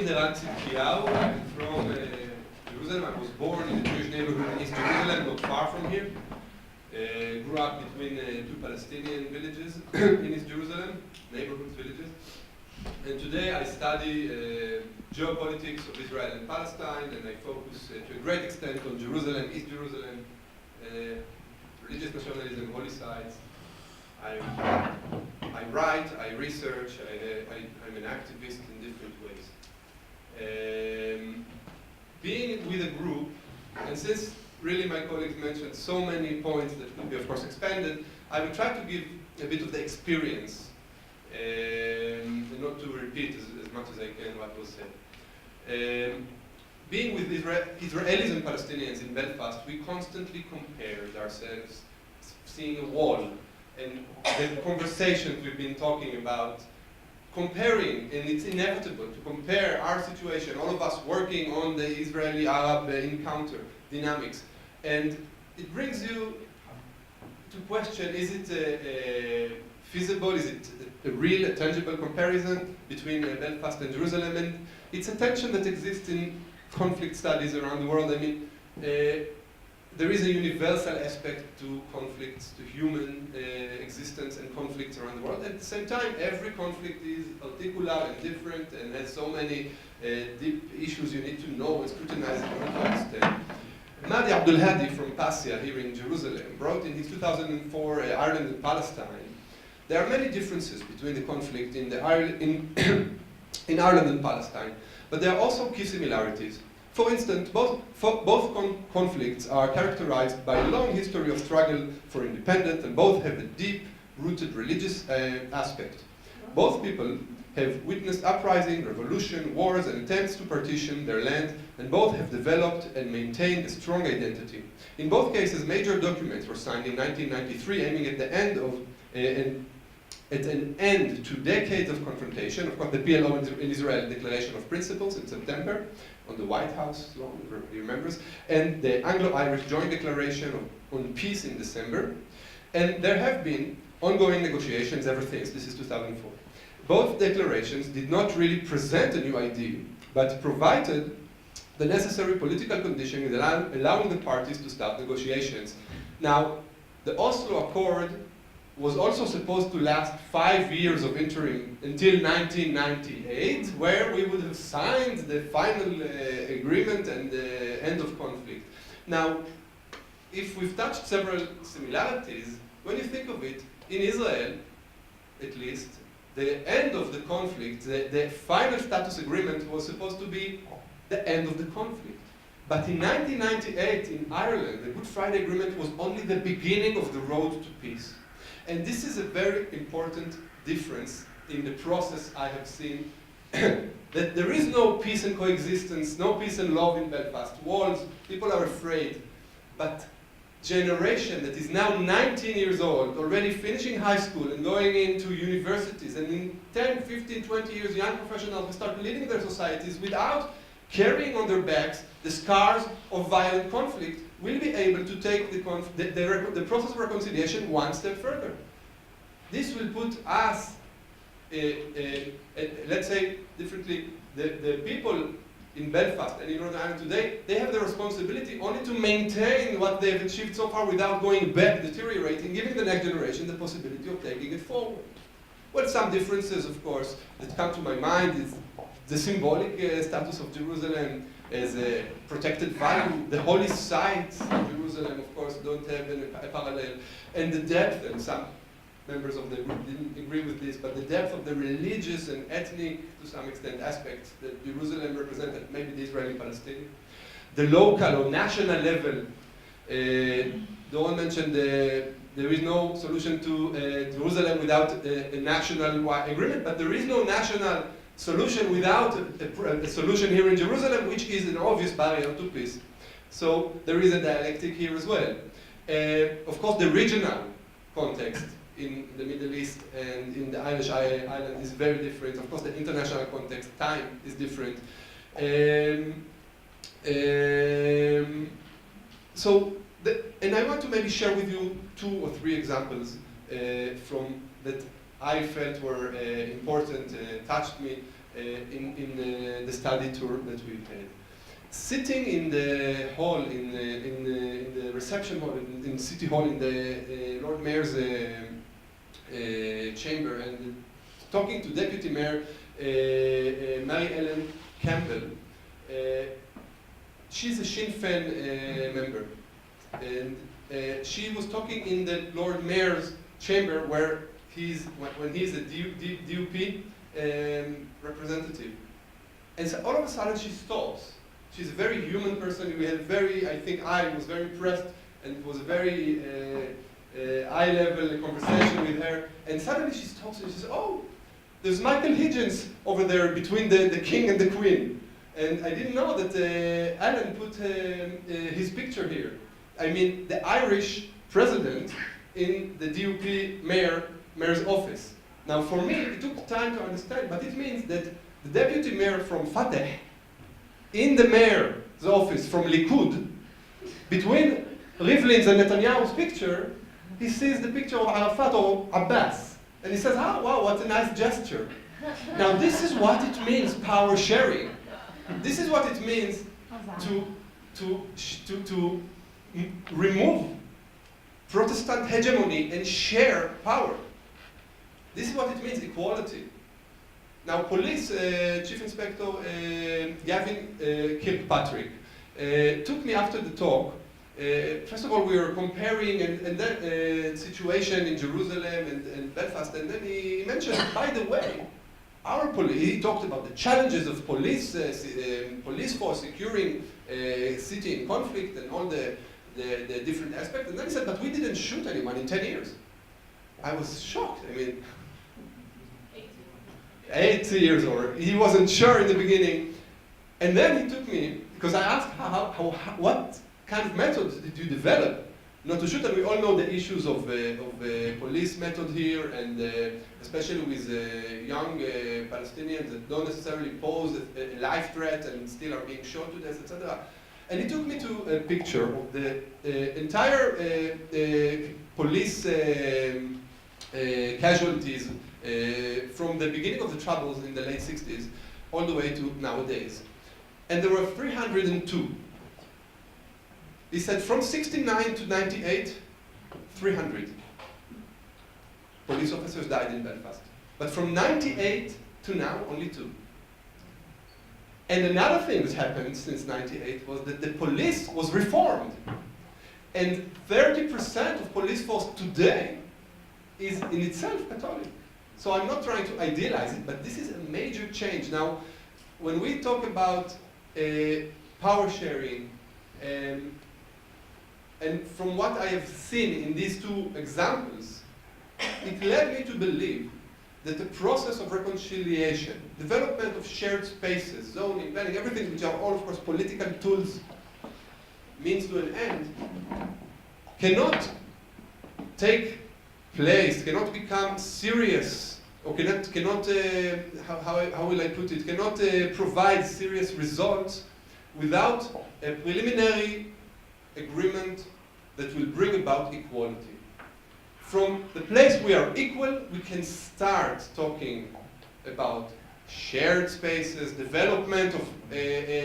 Eran Tsidkyahu. I'm from Jerusalem. I was born in a Jewish neighborhood in East Jerusalem, not far from here. Grew up between two Palestinian villages in East Jerusalem, neighborhoods, villages. And today I study geopolitics of Israel and Palestine, and I focus to a great extent on Jerusalem, East Jerusalem, religious nationalism, holy sites. I write, I research, I'm an activist in different ways. Being with a group, and since really my colleagues mentioned so many points that could be of course expanded, I will try to give a bit of the experience and not to repeat as much as I can what was said. Being with Israelis and Palestinians in Belfast, we constantly compared ourselves, seeing a wall, and the conversations we've been talking about, comparing, and it's inevitable to compare our situation, all of us working on the Israeli-Arab encounter dynamics, and it brings you to question, is it feasible, is it a real, tangible comparison between Belfast and Jerusalem? And it's a tension that exists in conflict studies around the world. I mean, there is a universal aspect to conflicts, to human existence and conflicts around the world. At the same time, every conflict is particular and different and has so many deep issues you need to know and scrutinize in order to understand. Mahdi Abdulhadi from PASIA here in Jerusalem wrote in his 2004 Ireland and Palestine, there are many differences between the conflict in Ireland and Palestine, but there are also key similarities. For instance, both conflicts are characterized by a long history of struggle for independence, and both have a deep-rooted religious aspect. Both people have witnessed uprising, revolution, wars, and attempts to partition their land, and both have developed and maintained a strong identity. In both cases, major documents were signed in 1993, aiming at the end of at an end to decades of confrontation. Of course, the PLO in Israel Declaration of Principles in September on the White House lawn, everybody remembers, and the Anglo-Irish Joint Declaration on Peace in December. And there have been ongoing negotiations ever since. This is 2004. Both declarations did not really present a new idea, but provided the necessary political conditions allowing the parties to start negotiations. Now, the Oslo Accord was also supposed to last 5 years of interim until 1998, where we would have signed the final agreement and the end of conflict. Now, if we've touched several similarities, when you think of it, in Israel, at least, the end of the conflict, the final status agreement was supposed to be the end of the conflict. But in 1998, in Ireland, the Good Friday Agreement was only the beginning of the road to peace. And this is a very important difference in the process I have seen, that there is no peace and coexistence, no peace and love in Belfast. Walls, people are afraid. But generation that is now 19 years old, already finishing high school and going into universities, and in 10, 15, 20 years, young professionals will start leading their societies without carrying on their backs the scars of violent conflict, will be able to take the process of reconciliation one step further. This will put us, let's say differently, the people in Belfast and in Northern Ireland today, they have the responsibility only to maintain what they've achieved so far without going back, deteriorating, giving the next generation the possibility of taking it forward. Well, some differences, of course, that come to my mind is the symbolic status of Jerusalem as a protected value. The holy sites of Jerusalem, of course, don't have a parallel. And the depth, and some members of the group didn't agree with this, but the depth of the religious and ethnic, to some extent, aspects that Jerusalem represented, maybe the Israeli-Palestinian. The local or national level, Doron mentioned there is no solution to Jerusalem without a national agreement, but there is no national solution without a solution here in Jerusalem, which is an obvious barrier to peace. So there is a dialectic here as well. Of course, the regional context in the Middle East and in the Irish island is very different. Of course, the international context, time is different. And I want to maybe share with you 2 or 3 examples from that I felt were important, touched me. in the study tour that we had. Sitting in the hall, in the reception hall, in City Hall, in the Lord Mayor's chamber, and talking to Deputy Mayor Mary Ellen Campbell. She's a Sinn Féin member, and she was talking in the Lord Mayor's chamber where when he's a DUP representative. And so all of a sudden she stops. She's a very human person. We had I was very impressed, and it was a very eye-level conversation with her. And suddenly she stops and she says, "Oh, there's Michael Higgins over there between the king and the queen." And I didn't know that Alan put his picture here. I mean, the Irish president in the DUP mayor's office. Now, for me, it took time to understand, but it means that the deputy mayor from Fatah, in the mayor's office from Likud, between Rivlin's and Netanyahu's picture, he sees the picture of Arafat or Abbas. And he says, "Oh, wow, what a nice gesture." Now, this is what it means, power sharing. This is what it means to remove Protestant hegemony and share power. This is what it means, equality. Now, police Chief Inspector Gavin Kirkpatrick took me after the talk. First of all, we were comparing and that situation in Jerusalem and Belfast, and then he mentioned, by the way, our police. He talked about the challenges of police force securing a city in conflict and all the different aspects, and then he said, "But we didn't shoot anyone in 10 years." I was shocked. I mean, 8 years, or he wasn't sure in the beginning. And then he took me, because I asked what kind of methods did you develop not to shoot? And we all know the issues of police method here, and especially with young Palestinians that don't necessarily pose a life threat and still are being shot to death, etc. And he took me to a picture of the entire police casualties from the beginning of the Troubles in the late 60s all the way to nowadays. And there were 302. He said from 69 to 98, 300 police officers died in Belfast. But from 98 to now, only 2. And another thing that happened since 98 was that the police was reformed. And 30% of police force today is in itself Catholic. So I'm not trying to idealize it, but this is a major change. Now, when we talk about power sharing, and from what I have seen in these 2 examples, it led me to believe that the process of reconciliation, development of shared spaces, zoning, planning, everything which are all, of course, political tools, means to an end, cannot take place, cannot become serious, or cannot how will I put it, cannot provide serious results without a preliminary agreement that will bring about equality. From the place we are equal, we can start talking about shared spaces, development of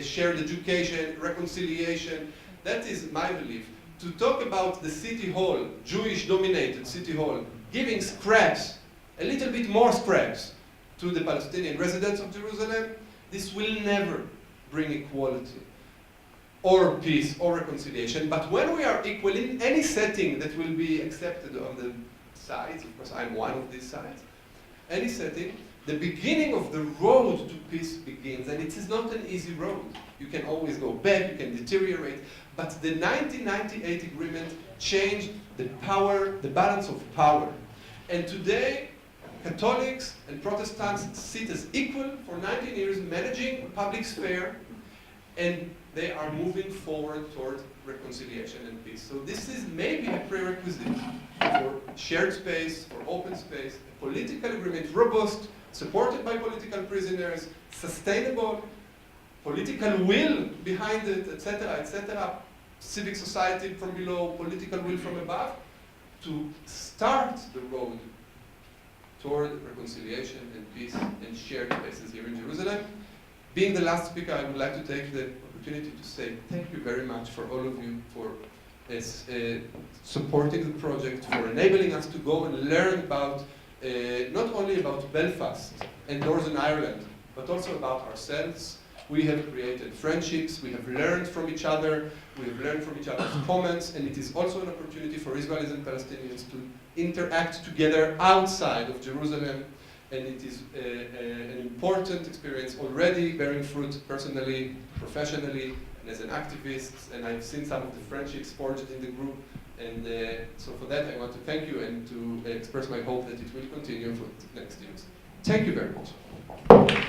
shared education, reconciliation. That is my belief. To talk about the city hall, Jewish-dominated city hall, giving scraps, a little bit more scraps, to the Palestinian residents of Jerusalem, this will never bring equality, or peace, or reconciliation. But when we are equal in any setting that will be accepted on the sides, of course I'm one of these sides, any setting, the beginning of the road to peace begins, and it is not an easy road. You can always go back, you can deteriorate, but the 1998 agreement changed the power, the balance of power. And today, Catholics and Protestants sit as equal for 19 years, managing public sphere, and they are moving forward toward reconciliation and peace. So this is maybe a prerequisite for shared space, for open space, a political agreement, robust, supported by political prisoners, sustainable, political will behind it, etc., civic society from below, political will from above, to start the road toward reconciliation and peace and shared spaces here in Jerusalem. Being the last speaker, I would like to take the opportunity to say thank you very much for all of you for supporting the project, for enabling us to go and learn about not only about Belfast and Northern Ireland, but also about ourselves. We have created friendships, we have learned from each other, we have learned from each other's comments, and it is also an opportunity for Israelis and Palestinians to interact together outside of Jerusalem, and it is an important experience already bearing fruit personally, professionally, and as an activist, and I've seen some of the friendships forged in the group, and so for that I want to thank you and to express my hope that it will continue for the next years. Thank you very much.